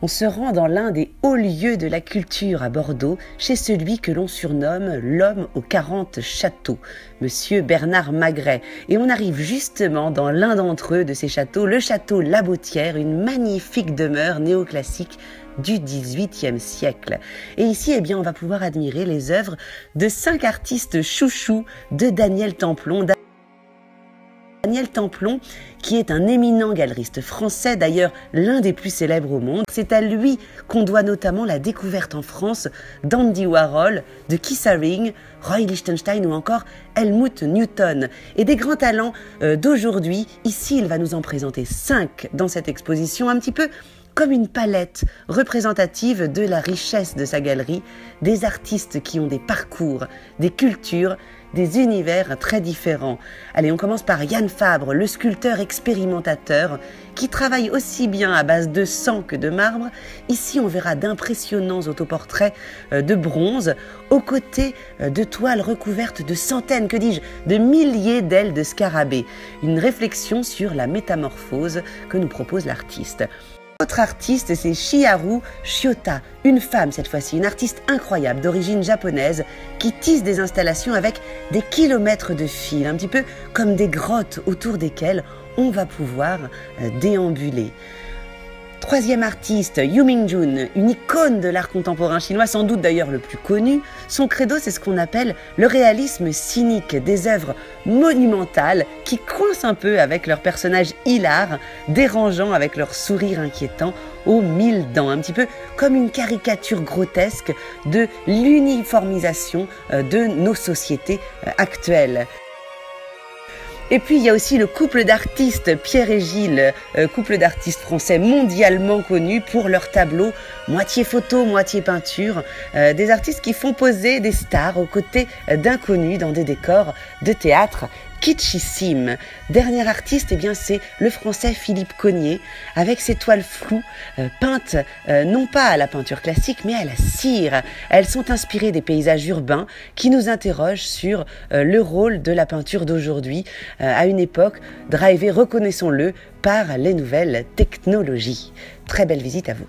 On se rend dans l'un des hauts lieux de la culture à Bordeaux, chez celui que l'on surnomme l'homme aux 40 châteaux, Monsieur Bernard Magret. Et on arrive justement dans l'un d'entre eux de ces châteaux, le château La Bottière, une magnifique demeure néoclassique du XVIIIe siècle. Et ici, eh bien, on va pouvoir admirer les œuvres de 5 artistes chouchous de Daniel Templon. Daniel Templon, qui est un éminent galeriste français, d'ailleurs l'un des plus célèbres au monde. C'est à lui qu'on doit notamment la découverte en France d'Andy Warhol, de Keith Haring, Roy Lichtenstein ou encore Helmut Newton. Et des grands talents d'aujourd'hui, ici il va nous en présenter 5 dans cette exposition, un petit peu comme une palette représentative de la richesse de sa galerie, des artistes qui ont des parcours, des cultures, des univers très différents. Allez, on commence par Yann Fabre, le sculpteur expérimentateur, qui travaille aussi bien à base de sang que de marbre. Ici, on verra d'impressionnants autoportraits de bronze, aux côtés de toiles recouvertes de centaines, que dis-je, de milliers d'ailes de scarabées. Une réflexion sur la métamorphose que nous propose l'artiste. Autre artiste, c'est Chiharu Shiota, une femme cette fois-ci, une artiste incroyable d'origine japonaise qui tisse des installations avec des kilomètres de fils, un petit peu comme des grottes autour desquelles on va pouvoir déambuler. Troisième artiste, Yu Mingjun, une icône de l'art contemporain chinois, sans doute d'ailleurs le plus connu. Son credo, c'est ce qu'on appelle le réalisme cynique, des œuvres monumentales qui coincent un peu avec leurs personnages hilars, dérangeants avec leur sourire inquiétant aux 1000 dents, un petit peu comme une caricature grotesque de l'uniformisation de nos sociétés actuelles. Et puis il y a aussi le couple d'artistes Pierre et Gilles, couple d'artistes français mondialement connus pour leurs tableaux moitié photo, moitié peinture, des artistes qui font poser des stars aux côtés d'inconnus dans des décors de théâtre kitschissimes. Dernier artiste, eh bien, c'est le français Philippe Cogniet, avec ses toiles floues, peintes non pas à la peinture classique, mais à la cire. Elles sont inspirées des paysages urbains qui nous interrogent sur le rôle de la peinture d'aujourd'hui, à une époque drivée, reconnaissons-le, par les nouvelles technologies. Très belle visite à vous.